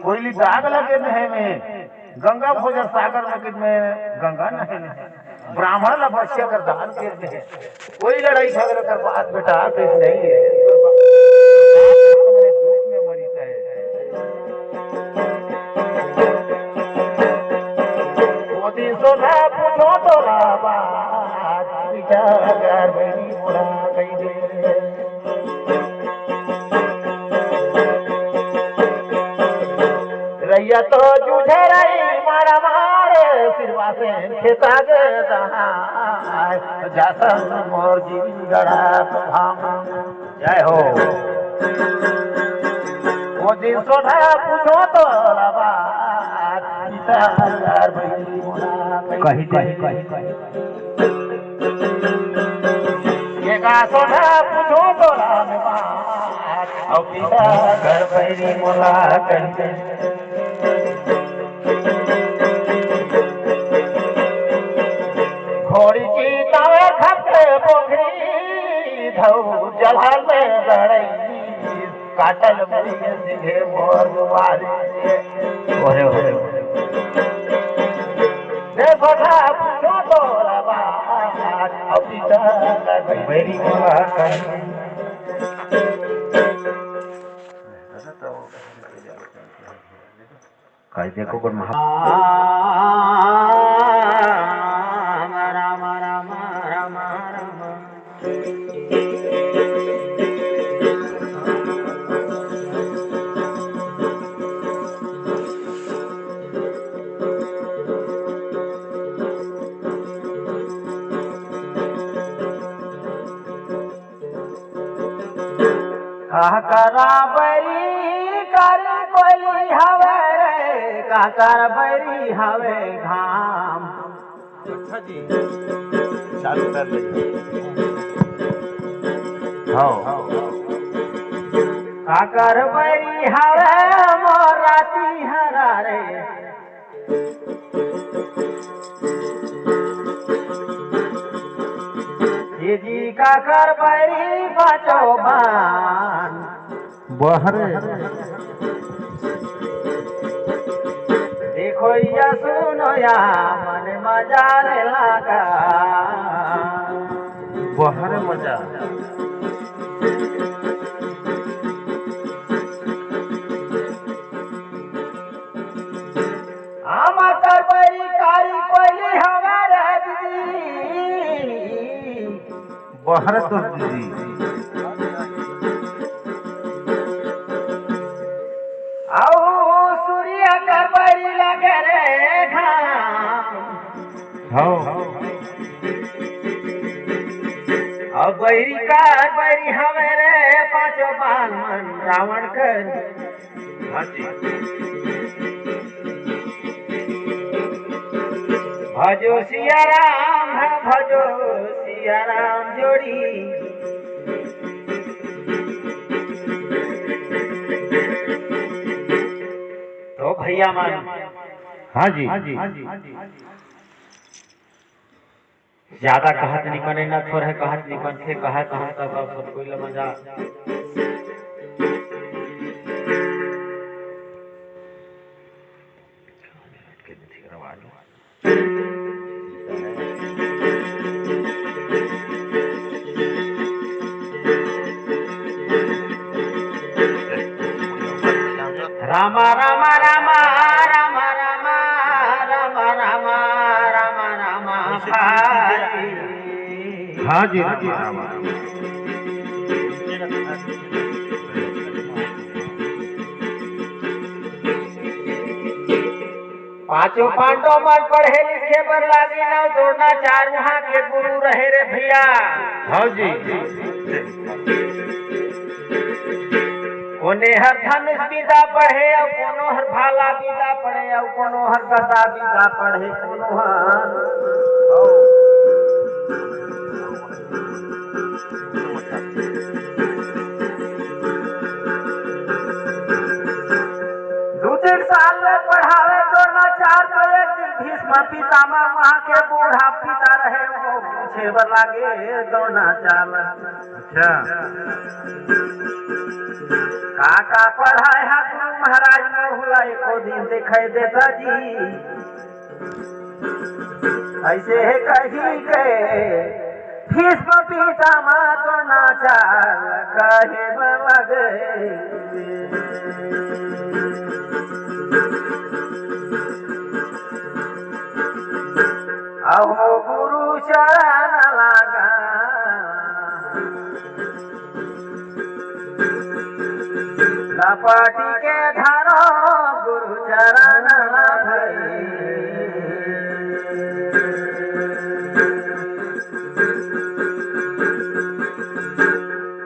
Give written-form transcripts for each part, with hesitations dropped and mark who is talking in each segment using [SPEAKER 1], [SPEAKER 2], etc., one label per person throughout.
[SPEAKER 1] कोयली दाग लगे नहे में गंगा भोजन सागर में गंगा नहे ब्राह्मण ला भक्ष्य कर दान कर दे कोई लड़ाई झगड़ा कर बात बेटा कैसे नहीं है दुख में मरी है मोदी सोना पूछो तो बात विचार मेरी मुड़ा गई दे रैया तो जूझे रही मारा मारे सिरवा से खेता के दहाय जासन मोर जीवन गड़ा भाम जय हो वो दिन सोना पूछो तो बात विचार मेरी मुड़ा
[SPEAKER 2] कही
[SPEAKER 1] ये का सोना पूछो तो बात और पिता घर मेरी मुड़ा कही घोड़ी की तावे खपे पोखरी धौ जलाल में लड़ई काटल मुझे सिंहे मोर दुआरे ओरे ओरे देखो ना पूछो तो बात अब पिता मेरी मोला
[SPEAKER 2] कही देखो कोन महा
[SPEAKER 1] काकरा बरी कर कोली हवे रे काकर बरी हवे घाम
[SPEAKER 2] अच्छा जी चालू कर लीजिए हाँ
[SPEAKER 1] काकर बरी हवे मोर राती हरा रे ये जी काकर बरी बाचो बान
[SPEAKER 2] बहरे
[SPEAKER 1] देखो या सुनो या मन मजा ले लगा
[SPEAKER 2] बहरे मजा
[SPEAKER 1] आमाकर बरी कारी कोयली हमारे दीदी
[SPEAKER 2] बहरे तो दीदी
[SPEAKER 1] आओ सूर्य कर बरी लगे रे घाम
[SPEAKER 2] हाँ
[SPEAKER 1] अब बरी कार बरी हमारे पांचों बाल मन रावण कर
[SPEAKER 2] हाँ जी
[SPEAKER 1] भजो सिया राम जोड़ी तो भैया मान
[SPEAKER 2] हाँ जी
[SPEAKER 1] ज्यादा कहत निकन न थोड़ा कहत निकन थे कहत हम तब सब कोई मजा रामा रामा रामा रामा रामा रामा रामा रामा रामा
[SPEAKER 2] हाँ जी
[SPEAKER 1] पांचों पांडव मन पढ़े लिखे पर लागे ना दौड़ना चार वहाँ के गुरु रहे रे भैया
[SPEAKER 2] हाँ जी
[SPEAKER 1] कोने हर धनुष विदा पढ़े और कोनो हर भाला विदा पढ़े और कोनो हर गदा विदा पढ़े कोनो हर दो-तीन साल में पढ़ावे द्रोणाचार्य तो एक दिन भीष्म पितामह वहाँ के बूढ़ा पिता रहे वो पूछे बर लागे द्रोणाचार्य
[SPEAKER 2] अच्छा
[SPEAKER 1] काका पढ़ाए हा गुरु महाराज में हुआ एको दिन दिखाई देता जी ऐसे है कही के भीष्म पितामह तो नाचार कहे लगे अहो गुरु चरण लगा लपाटी के धरो गुरु चरण भई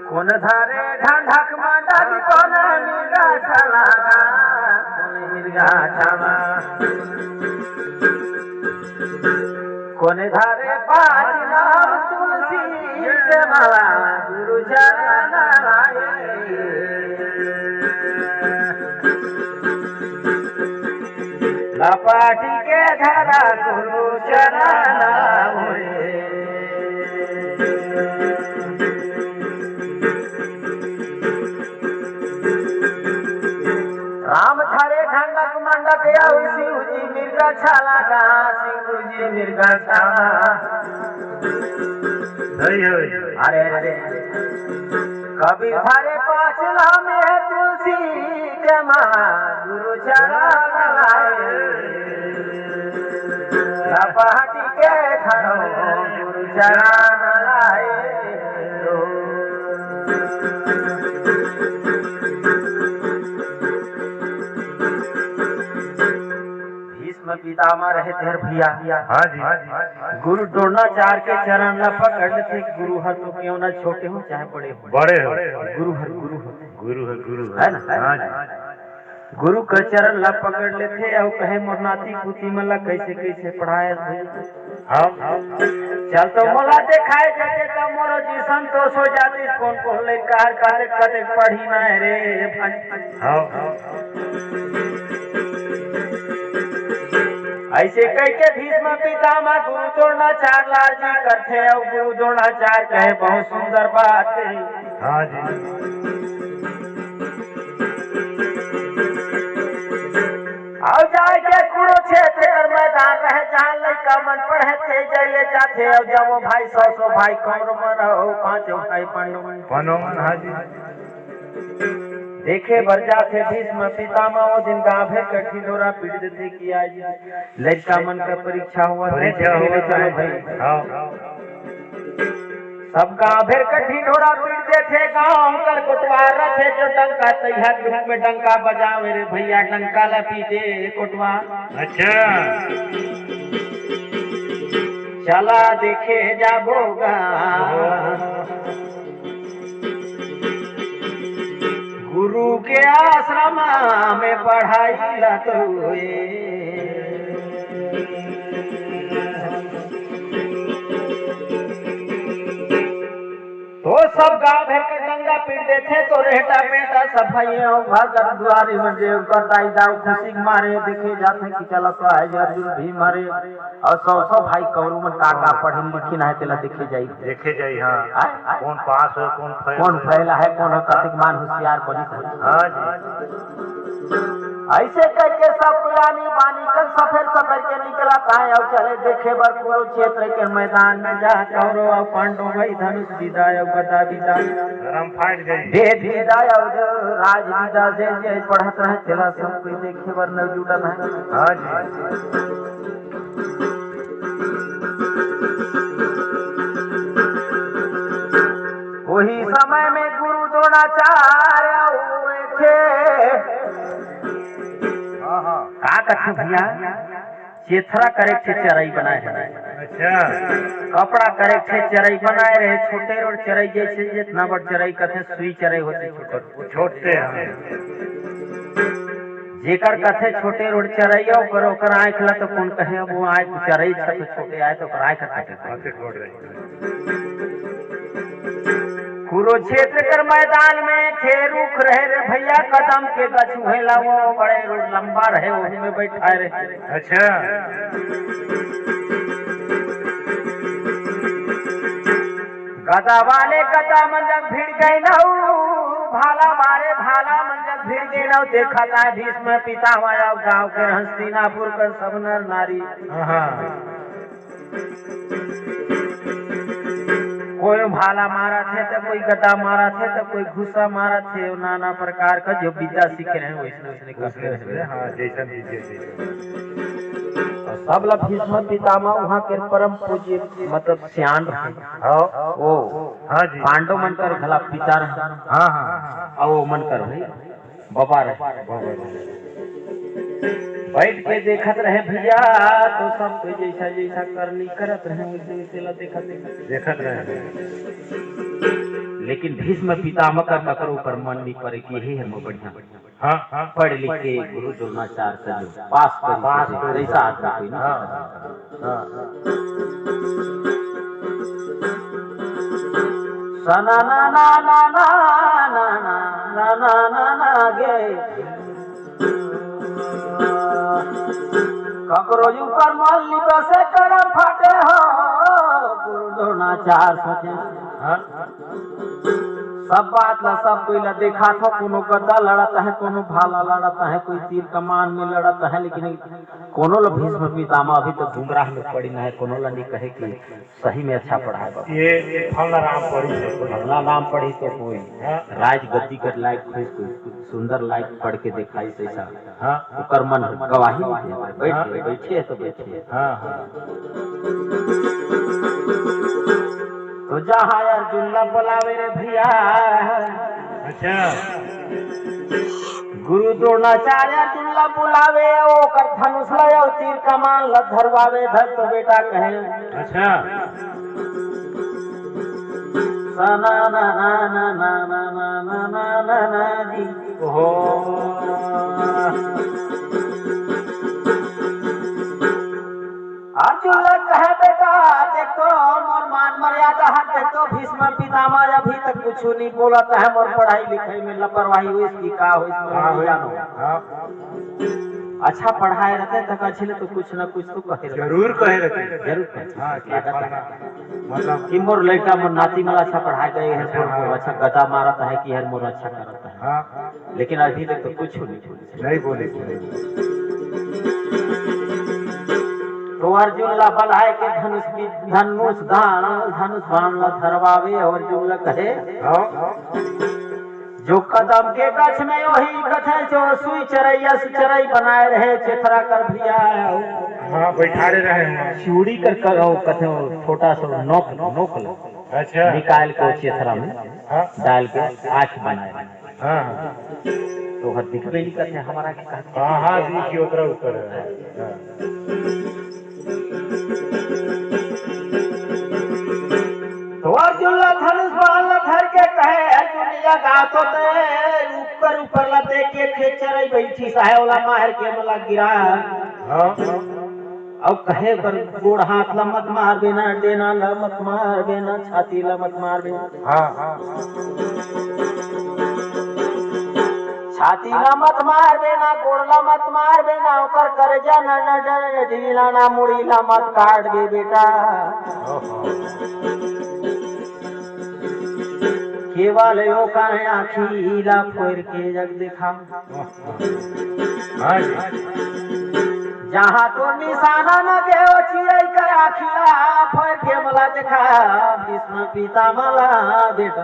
[SPEAKER 1] कौन धारे ढंढक मंडक कौन मिर्गा छलागा कौन मिर्गा छला कौन धारे पाँच नाम तुलसी के माला गुरु चरण आए लपाटी के धरा गुरु चरण राम थारे ढंडक मंडक आउ शिव जी मिर्गा छाला गा शिव जी मिर्गा छाला अरे अरे कबीर थारे पाँच नाम है तुलसी के माला गुरु चरण लाए लपाटी के धरो गुरु चरण लाए पितामह रहे थे भैया
[SPEAKER 2] हाँ जी
[SPEAKER 1] गुरु द्रोणाचार्य के चरण न पकड़ थे गुरु हर तो क्यों न छोटे हो चाहे बड़े हो
[SPEAKER 2] बड़े हो
[SPEAKER 1] गुरु हर गुरु होते
[SPEAKER 2] गुरु
[SPEAKER 1] है ना
[SPEAKER 2] हाँ जी
[SPEAKER 1] गुरु का चरण ला पकड़ लेते और कहे मोरनाथी कुती मला कैसे कैसे पढ़ाए चल तो मोला देखाए जाते तो मोरो जी संतोष हो जाती कौन कौन ले कार काते कते पढ़ी ना रे ऐसे कह के भीष्म पितामह गुरु द्रोणाचार्य लाल जी करते और गुरु द्रोणाचार्य कहे बहुत सुंदर बात है
[SPEAKER 2] हाँ जी
[SPEAKER 1] आओ जाए के कुरुक्षेत्र कर मैदान रहे जहाँ लड़का मन पढ़े थे जैले जाते और जब वो भाई 100 भाई कौरव मन हो 5 भाई पांडव
[SPEAKER 2] मन हाँ जी
[SPEAKER 1] देखे बर जाते भीष्म पितामह वो दिन गाभे कठी डोरा पीट देते कि आज लड़का मन का परीक्षा हुआ चलो भाई सब गाभे कठी डोरा पीटते थे गाँव कर कोटवार रखे जो डंका तैया ग्रुप में डंका बजावे रे भैया डंका ला पीटे कोटवा
[SPEAKER 2] अच्छा
[SPEAKER 1] चला देखे जाबोगा गुरु के आश्रम में पढ़ाई लतो तो सब गाँव भर के डंगा पीटते थे तो रेहटा बेटा सफाई घर द्वारे में देव कर दाई दाऊ खुशी मारे देखे जाते कि चला तो है अर्जुन भी मारे और 100 भाई कौरव में काका पढ़े लिखी ना है तेला देखे जाई हाँ
[SPEAKER 2] कौन पास हो
[SPEAKER 1] कौन फैला है कौन कतिक मान होशियार बनी
[SPEAKER 2] हाँ जी
[SPEAKER 1] ऐसे करके सब पुरानी बानी कर सफेद के निकला था और चले देखे बर कुरुक्षेत्र के मैदान में जा कौरव और पांडव भाई धनुष विदाय और गदा विदाय
[SPEAKER 2] फाट गई
[SPEAKER 1] वेद विदाय और राज विदा जे पढ़त रहे चला सब कोई देखे बर न जुटल है
[SPEAKER 2] हाँ जी
[SPEAKER 1] वही समय में गुरु द्रोणाचार्य हुए थे का कथे भैया चेथरा करे थे चराई बनाए
[SPEAKER 2] अच्छा
[SPEAKER 1] कपड़ा करे थे चराई बनाए रहे छोटे और चराई जैसे जितना बड़ चराई कथे सुई चराई होते
[SPEAKER 2] छोटे
[SPEAKER 1] जेकर कथे छोटे रोड चराइया करो कर आँख ला तो कौन कहे वो आँख चराई तो छोटे आए तो आँख कुरुक्षेत्र कर मैदान में खेरूख रहे रे भैया कदम के गछ हेला वो बड़े लंबा रहे वही में बैठा रहे
[SPEAKER 2] अच्छा
[SPEAKER 1] गदा वाले गदा मंजक भिड़ गई न भाला मारे भाला मंजक भिड़ गई न और देखा था भीष्म पितामह और गांव के हस्तिनापुर का सब नर नारी। कोई भाला मारा थे तो कोई गदा मारा थे तो कोई घुसा मारा थे, नाना प्रकार का जो विद्या सीख रहे हैं वैसे उसने करते सब लोग भीष्म पितामह वहाँ के परम पूज्य मतलब सियान वो पांडव मनकर भला पिता रहे और वो मनकर भाई बाबा रहे बैठ के देखत रहे भैया तो सब जैसा जैसा करनी करत रहे वैसे वैसे देखत रहे। लेकिन भीष्म पितामह का ककरो पर मन नहीं पड़े कि यही है बढ़िया पढ़ लिख के गुरु द्रोणाचार्य का जो पास कर ऐसा आदमी कोई ना सना ना ना ना ना ना ना ना ना ना गे ककरो ऊपर मान ली बसे कर फाटे हो गुरु द्रोणाचार्य सोचे सब बात ला सब कोई ला देखा था कोनो गद्दा लड़ता है कोनो भाला लड़ता है कोई तीर कमान में लड़ता है, लेकिन कोनो ला भीष्म पितामह अभी तक गुमराह में पड़ी ना है, कोनो ला नहीं कहे कि सही में अच्छा पढ़ा है
[SPEAKER 2] ये फलना
[SPEAKER 1] नाम पढ़ी तो कोई राज गद्दी कर लायक सुंदर लायक पढ़ के दिखाई ऐसा कर मन गवाही बैठे तो बैठे तो जहाँ अर्जुन ला बुलावे रे भैया।
[SPEAKER 2] अच्छा
[SPEAKER 1] गुरु द्रोणाचार्य अर्जुन ला बुलावे ओ कर धनुष ला तीर कमान ला धरवावे धर तो बेटा कहे
[SPEAKER 2] अच्छा
[SPEAKER 1] सना ना ना ना ना ना ना ना ना ना जी हो अर्जुन ला कहे बेटा देखो मोर मान मर्यादा है देखो भीष्म पितामह अभी तक कुछ नहीं बोला है, मोर पढ़ाई लिखाई में लापरवाही हुई इसकी का हो जानो अच्छा पढ़ाए रहते तक अच्छे तो कुछ ना कुछ तो कहे
[SPEAKER 2] जरूर कहे रहते
[SPEAKER 1] जरूर मतलब कि मोर लड़का मोर नाती मला अच्छा पढ़ाए गए है मोर अच्छा गदा मारता है कि यार मोर अच्छा करता है, लेकिन अभी तक तो कुछ नहीं
[SPEAKER 2] बोले
[SPEAKER 1] तो अर्जुन ला बलाए के धनुष बाण ला धरवावे और अर्जुन ला कहे जो कदम के गछ में वही कथे जो सुई चरैया चरई बनाए रहे चेथरा कर भिया
[SPEAKER 2] बैठारे रहे
[SPEAKER 1] चूड़ी कर कथे छोटा सा नोक
[SPEAKER 2] अच्छा
[SPEAKER 1] निकाल के चेथरा में डाल के आँख बनाए तो हर दिखबे नहीं करते हमारा
[SPEAKER 2] देखिए उतर
[SPEAKER 1] तो अर्जुन ला धनुष बाण ला धर के कहे अर्जुन या गातो ते ऊपर ला देख के खेचरई बैठी साहेबला मार के मला गिरा और कहे पर गोड़ हाथ ला मत मार देना देना ला मत मार देना छाती ला मत मार देना छाती ला मत मार देना गोड़ ला मत मार देना ओकर कर जाना न डर ढीला ना मुड़ी ला मत काट दे बेटा केवल यो का आखिला फोड़ के जग दिखा जहाँ तो निशाना न के ओ चिड़ै कर आखिला फोड़ के मला दिखा भीष्म पितामह ला बेटा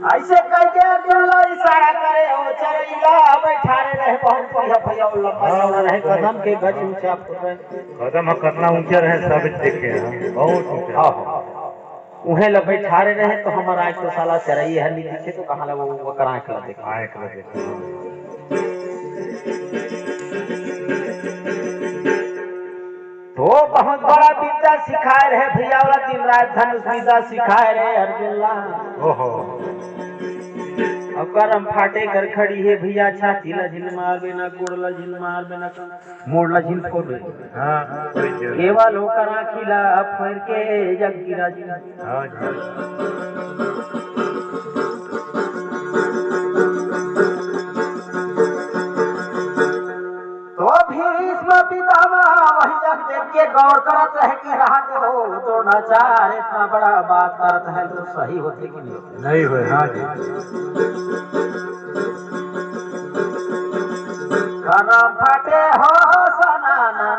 [SPEAKER 1] ऐसे कह के अर्जुन ला इशारा करे ओ चरैया बैठारे रहे बहुत भैया लंबा रहे कदम के गछ ऊंचा
[SPEAKER 2] कदम कितना ऊंचा रहे सब देखे बहुत ऊंचा
[SPEAKER 1] उहे ला बैठारे रहे तो हमारा आँख तो साला चरैया है नहीं दिखे तो कहाँ ला वो कर आँख ला देखा तो बहुत बड़ा विद्या सिखाए रहे भैया वाला दिन रात धनुष विद्या सिखाए रहे अर्जुन ला और करम फाटे कर खड़ी है भैया छाती ला झिल मार बेना गोड़ ला झिल मार बेना मोड़ ला झिल फोड़ केवल होकर आँखी ला फोड़ के जग गिरा तो भीष्म पितामह वही जग देख के गौर करत कहे कि राहत हो द्रोणाचार्य इतना बड़ा बात करत है तो सही होते कि नहीं होते?
[SPEAKER 2] नहीं हुए। हाँ जी।
[SPEAKER 1] करम फटे हो सनाना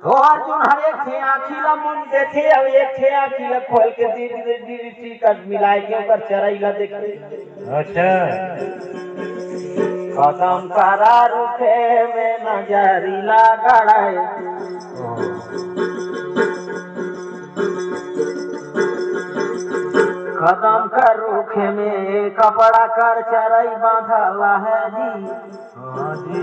[SPEAKER 1] तो अर्जुन हर एक थे आखिला मुन देखे अब एक थे आखिला खोल के दी कट मिलाए के ओकर चरैला देखे।
[SPEAKER 2] अच्छा।
[SPEAKER 1] कदम करा रुखे में नजरिला गड़ाए कदम कर रुखे में कपड़ा कर चरई बांधला है जी।
[SPEAKER 2] हाँ जी।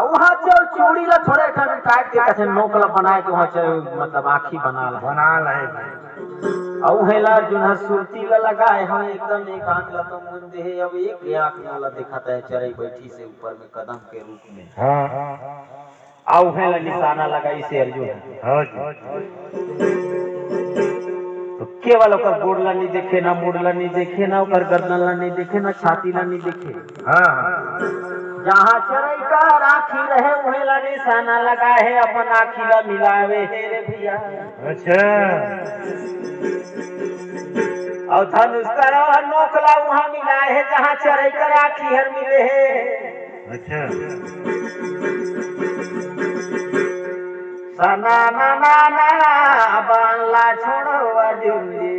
[SPEAKER 1] वहाँ चल चूड़ी ला थोड़े खंड काट के कैसे नोकला बनाए के वहाँ चल मतलब आँखी बना
[SPEAKER 2] रहे
[SPEAKER 1] और हेला जुना सुरती ला लगाए हम एकदम एक आँख ला तो मुन दे अब एक आँख वाला दिखाता है चरई बैठी से ऊपर में कदम के रूप में।
[SPEAKER 2] हाँ।
[SPEAKER 1] आउ हेला निशाना लगाई से अर्जुन।
[SPEAKER 2] हाँ जी।
[SPEAKER 1] तो केवल ओकर गोड़ला नहीं देखे ना मुड़ला नहीं देखे ना ओकर गर्दन ला नहीं देखे ना छाती ला नहीं देखे।
[SPEAKER 2] हाँ।
[SPEAKER 1] जहाँ चरई का राखी रहे उहेला निशाना लगा है अपन आँखी ला मिलावे है रे भैया।
[SPEAKER 2] अच्छा।
[SPEAKER 1] और धनुष का नोकला वहाँ मिला है जहाँ चरई का राखी हर मिले है।
[SPEAKER 2] अच्छा।
[SPEAKER 1] सना ना ना ना बांला छोड़ो अर्जुन जी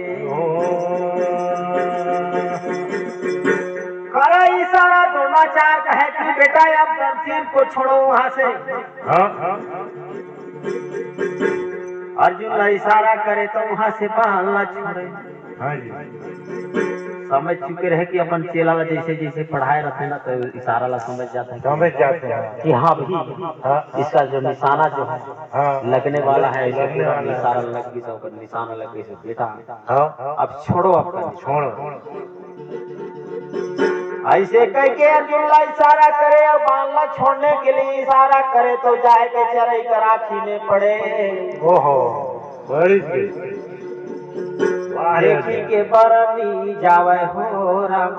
[SPEAKER 1] करा इशारा द्रोणाचार्य कहे कि बेटा अब तीर को छोड़ो वहाँ से।
[SPEAKER 2] हाँ।
[SPEAKER 1] अर्जुन ला इशारा करे तो वहाँ से बांला छोड़े।
[SPEAKER 2] हाँ जी।
[SPEAKER 1] समझ चुके रहे कि अपन चेला ला जैसे जैसे पढ़ाए रहते ना तो इशारा ला समझ जाते हैं कि हाँ भाई इसका जो निशाना जो है लगने वाला है इशारा लग गई तो निशाना लग गई बेटा अब छोड़ो अपना
[SPEAKER 2] छोड़ो।
[SPEAKER 1] ऐसे कह के अर्जुन ला इशारा करे और बांला छोड़ने के लिए इशारा करे तो जाए के चरई का राखी में पड़े।
[SPEAKER 2] ओहो बड़ी
[SPEAKER 1] देखी के बरनी जावे हो राम।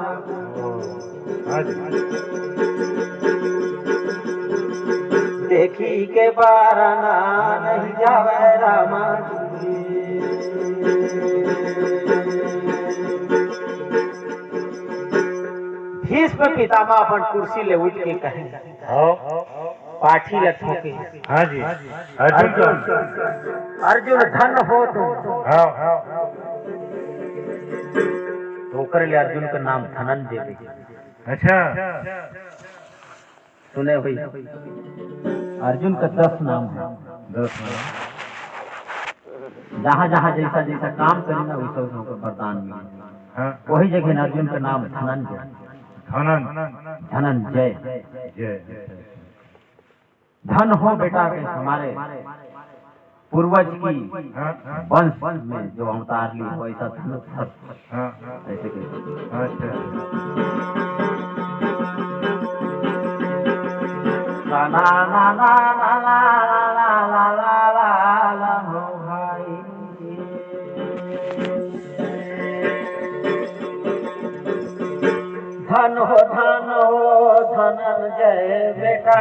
[SPEAKER 1] देखी के बरना नहीं जावे राम। भीष्म पितामह अपन कुर्सी ले उठ के कहे पाठी ल ठोके।
[SPEAKER 2] हाँ जी।
[SPEAKER 1] अर्जुन धन हो तुम। तो करे ले अर्जुन का नाम धनंजय।
[SPEAKER 2] अच्छा।
[SPEAKER 1] सुने भाई अर्जुन का 10 नाम है।
[SPEAKER 2] 10 नाम।
[SPEAKER 1] जहाँ जहाँ जैसा जैसा काम करे ना वैसा वैसा को वरदान मिले। वही जगह अर्जुन का नाम धनंजय। धनंजय धन हो बेटा के हमारे पूर्वज की वंश में जो अवतार ली वैसा धनुष ऐसे ना ना ना ना ला ला ला ला ला ला हो भाई। धन हो धनंजय बेटा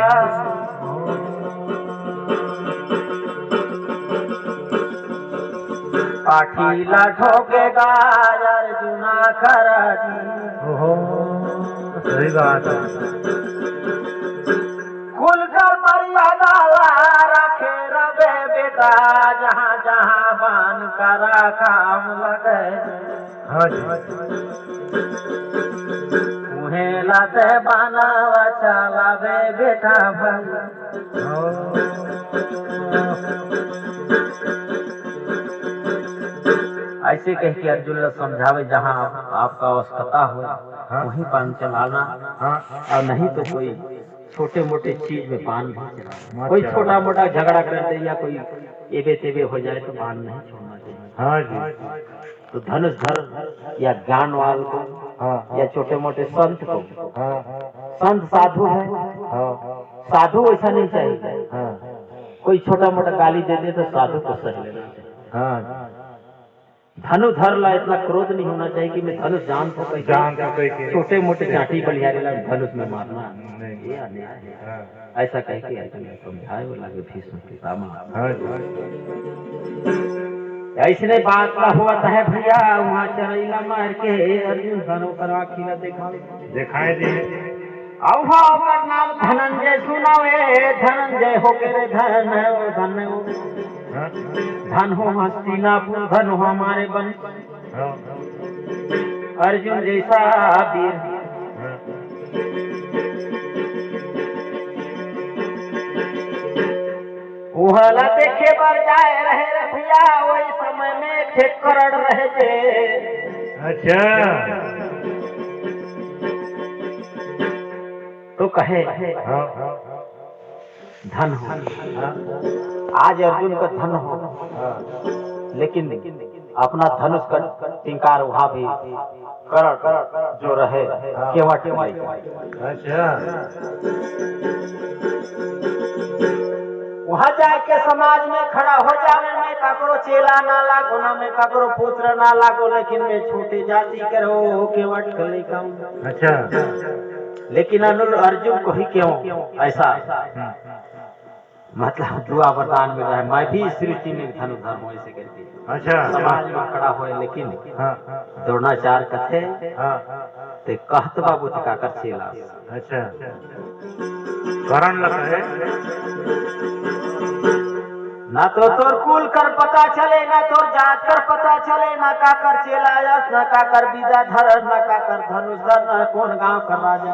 [SPEAKER 1] पाठी ला ठोकेगा अर्जुना खरा।
[SPEAKER 2] सही बात है।
[SPEAKER 1] खुल कर मर्यादा रखे रबे बेटा जहाँ जहाँ बान करा काम लगे।
[SPEAKER 2] हाँ जी।
[SPEAKER 1] उन्हें लाते बाना चला बे बेटा भाई। ऐसे कह के अर्जुन ला समझावे जहाँ आपका आवश्यकता हो वहीं पान चलाना। और नहीं तो कोई छोटे मोटे चीज में पान नहीं चलाना। कोई छोटा मोटा झगड़ा कर दे या कोई एबे तेबे हो जाए तो पान नहीं छोड़ना चाहिए।
[SPEAKER 2] हाँ जी।
[SPEAKER 1] तो धनुष धर या ज्ञानवान को या छोटे मोटे संत को। संत साधु है। साधु ऐसा नहीं चाहिए। कोई छोटा मोटा गाली दे दे तो साधु को सह लेना चाहिए। धनुधर ला इतना क्रोध नहीं होना चाहिए कि मैं धनुष जान तो कैसे छोटे मोटे चाटी बलिहारी ला धनुष में मारना, ये अन्याय है। ऐसा कह के अर्जुन ने समझाए, वो लगे भीष्म पितामह ऐसने बात का हुआ है भैया, वहाँ चरैला मार के अर्जुन धनो पर आखी न दिखाए दे औहा ओकर नाम धनंजय सुनावे, धनंजय हो के रे धन हो धन हो हस्तिनापुर, धन हो हमारे बन अर्जुन जैसा वीर। उहला देखे बर जाए रहे रे भैया, वही समय में खेत करड़ रहे थे।
[SPEAKER 2] अच्छा
[SPEAKER 1] तो कहे धन हो, आज अर्जुन का धन हो, लेकिन अपना धनुष का टिंकार वहाँ भी करड़ जो रहे केवट।
[SPEAKER 2] अच्छा
[SPEAKER 1] वहाँ जाके समाज में खड़ा हो जावे, मैं ककरो चेला ना लागो ना मैं ककरो पुत्र ना लागो, लेकिन मैं छोटे जाति के हो केवट कर लेता हूँ।
[SPEAKER 2] अच्छा
[SPEAKER 1] लेकिन अर्जुन को ही क्यों ऐसा मतलब दुआ वरदान मिल रहा है, मैं भी सृष्टि में धनुधर हूँ ऐसे करके।
[SPEAKER 2] अच्छा
[SPEAKER 1] समाज में खड़ा हुए, लेकिन द्रोणाचार्य कथे ते कहत बाबू का कर चेला।
[SPEAKER 2] अच्छा करण लगा है
[SPEAKER 1] ना तो तोर कुल कर पता चले, ना तोर जात कर पता चले, ना का कर चेला यस, ना का कर बीजा धर, ना का कर धनुषधर, ना कौन गांव कर राजा,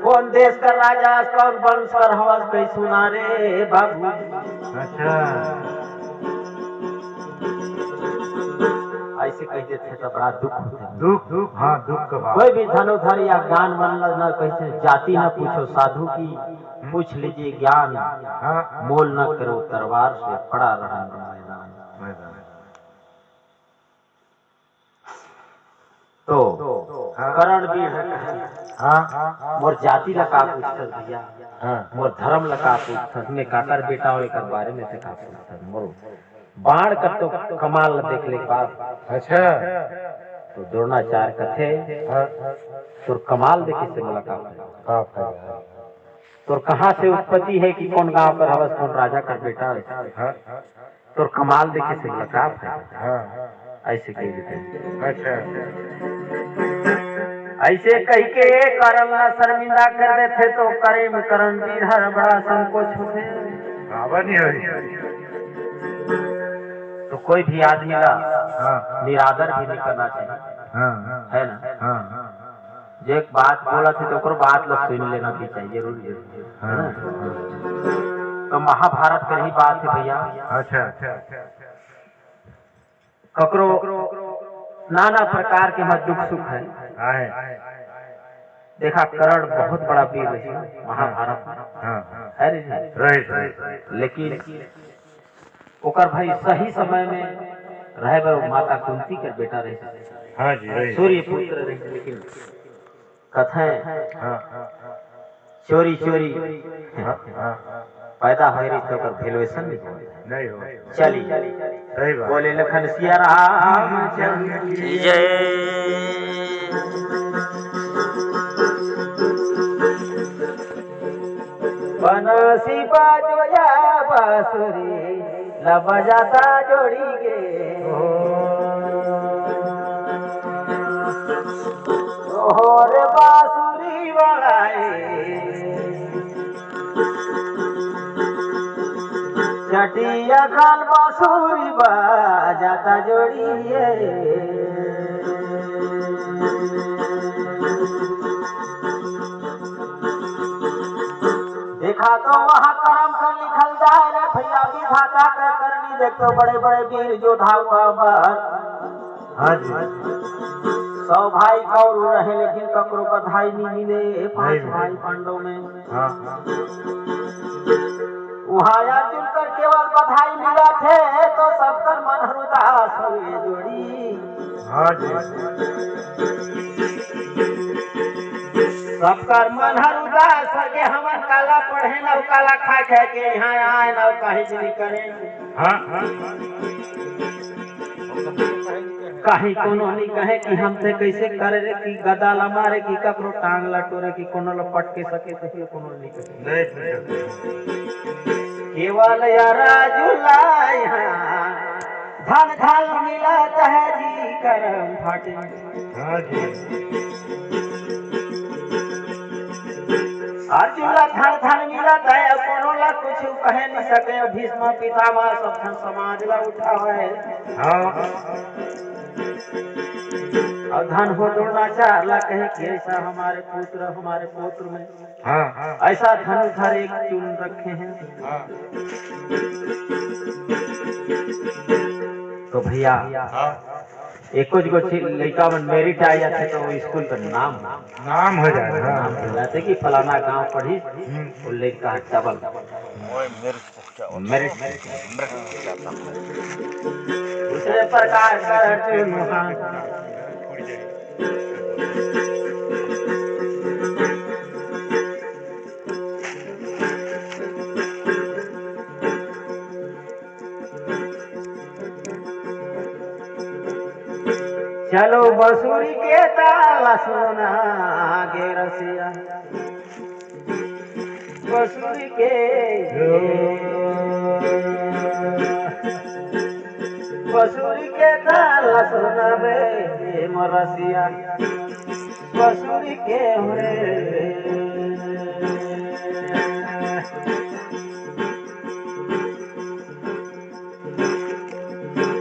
[SPEAKER 1] कौन देश कर राजा, कौन वंश कर हवस कई सुना रे बाबू।
[SPEAKER 2] अच्छा
[SPEAKER 1] ऐसे कह देते तो बड़ा दुख होता है।
[SPEAKER 2] दुख हाँ दुख का बात।
[SPEAKER 1] कोई भी धनुधर या ज्ञान मन न कैसे जाति न पूछो, साधु की पूछ लीजिए ज्ञान, मोल न करो तलवार से पड़ा रहा मैदान। तो करण भी है, मोर जाति लगा पूछत भैया, मोर धर्म लगा पूछत, मैं काकर बेटा हो एक बारे में से का पूछत, मोर बाण का तो कमाल देख ले बाप।
[SPEAKER 2] अच्छा
[SPEAKER 1] तो द्रोणाचार्य कथे तोर कमाल देखे से मुलाकात है, तोर कहाँ से उत्पत्ति है कि कौन गांव पर हवस, कौन राजा का बेटा है, तोर कमाल देखे से मुलाकात है। ऐसे कह देते।
[SPEAKER 2] अच्छा
[SPEAKER 1] ऐसे कह के करण ला शर्मिंदा कर देते, तो करे में करण वीर हर बड़ा संकोच होते। तो कोई भी आदमी का निरादर भी नहीं करना चाहिए, है ना। जो एक बात बोला थे तो बात लोग सुन लेना भी चाहिए जरूरी है ना। तो महाभारत की ही बात है भैया।
[SPEAKER 2] अच्छा
[SPEAKER 1] ककरो नाना प्रकार के मत दुख सुख है। देखा कर्ण बहुत बड़ा वीर है महाभारत है रे, लेकिन ओकर भाई सही समय में रहे बर माता कुंती के बेटा रहे, सूर्य पुत्र रहे, लेकिन कथें चोरी चोरी पैदा हो रही तो वैल्यूएशन नहीं हो। चली बोले लखन सिया राम जय। बनसी बाजोया बांसुरी ला बजाता जोड़ी गे, और बांसुरी बजाए चटिया खान बांसुरी बजाता जोड़ी। देखा तो वहाँ कर्म कर लिखल जाए रे भैया, विधाता कर करनी देखो बड़े बड़े वीर योद्धा सौ भाई कौरव रहे, लेकिन ककरो बधाई नहीं मिले। पांच भाई पांडव में वहाँ अर्जुन कर केवल बधाई मिला थे, तो सबकर मन हृदय हुए जोड़ी। सबका मन हर उदास सके हमन काला पढ़े न काला खा खा के यहाँ आए न कहीं भी करें कहीं कोनो नहीं कहे कि हमसे कैसे करे रे कि गदा ला मारे कि ककरो टांग ला टोरे कि कोनो ला पटके सके तो कोनो नहीं कहे केवल यारा जुलाई धन धन मिलता है जी करम फाटे
[SPEAKER 2] हाँ जी
[SPEAKER 1] अर्जुला धन धन मिलता है कोनो ला कुछ कहे नहीं सके भीष्म पितामह सब समाज ला उठा है और धन हो द्रोणाचार्य ला कहे कि ऐसा हमारे पुत्र में ऐसा धनुधर एक चुन रखे हैं तो भैया एक कुछ लड़का में मेरिट आ जाते तो स्कूल का नाम हो जाते कि फलाना गांव पढ़ी वो लड़का डबल मेरिट दूसरे प्रकार का चलो बसुरी के ताला सोना गे रसिया बसुरी के ताला सोना बे मरसिया बसुरी के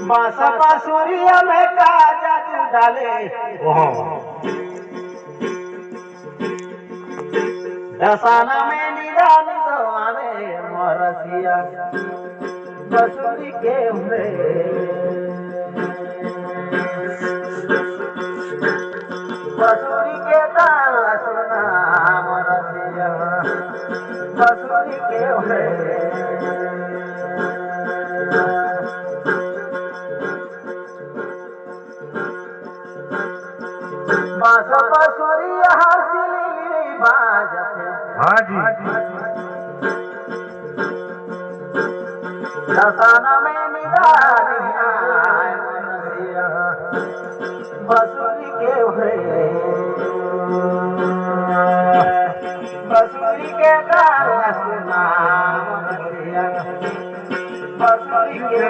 [SPEAKER 1] बांसा बांसुरिया में का जादू डाले दसाना में निदान दवाने मरसिया बसुरी के बसुरी के ताला सुना मरसिया बसुरी के बांसा बांसुरिया हासिली बाजते
[SPEAKER 2] हाँ जी
[SPEAKER 1] दसाना में निदानिया बसुरी के बसुरी के ताला सुना बसुरी के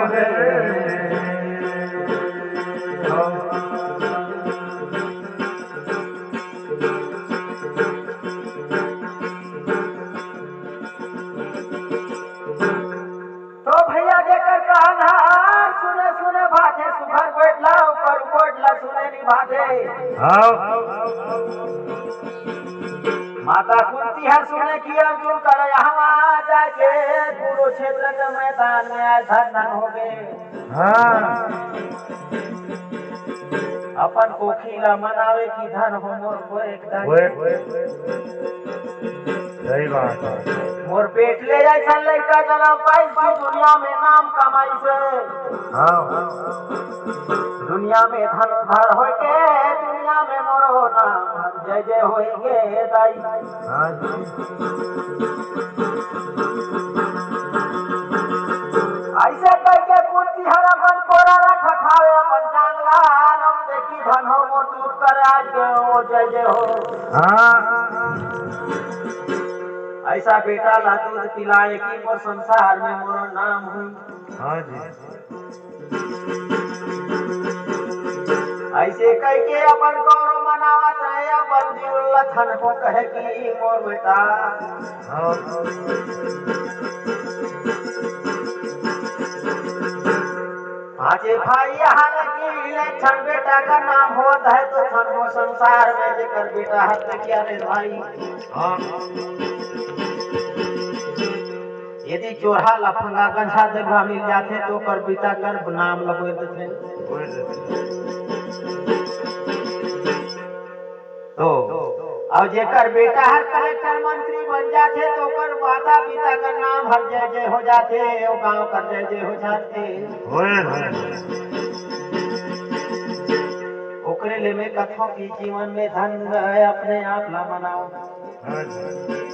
[SPEAKER 1] सुने बाते सुभर बैठला ऊपर बैठला सुने नहीं बाते माता कुंती है सुने की अर्जुन कर यहाँ जाके कुरुक्षेत्र के मैदान में आज धन हो गए अपन को खीला मनावे की धन हो मोर को एक
[SPEAKER 2] सही बात है
[SPEAKER 1] मोर पेट ले ऐसा लड़का जना पाई दुनिया में नाम कमाई से दुनिया में धन धर हो के दुनिया में मोरो नाम जय जय होएगे दाई ऐसे करके कुंती हर अपन कोरा ठठावे अपन जांगला नम देखी धन हो मोर टूट कर आज ओ जय जय हो ऐसा बेटा ला दूध पिलाए कि मोर संसार में मोर नाम हुई ऐसे कह के अपन गौरव मनावत रहे अपन जीवन लथन को कहे कि मोर बेटा आजे भाई यहाँ लगी लक्षण बेटा का नाम होता है तो धन हो संसार में जेकर बेटा हत्या किया रे भाई यदि चोरा लफंगा गंजा जगह मिल जाते तो कर बेटा कर नाम लगो देते तो और जेकर बेटा हर कलेक्टर मंत्री बन जाते तो कर माता पिता का नाम हर जय जय हो जाते और गांव का जय जय हो जाते ओकरे ले में कथों की जीवन में धन है अपने आप ला मनाओ।
[SPEAKER 2] हाँ जी।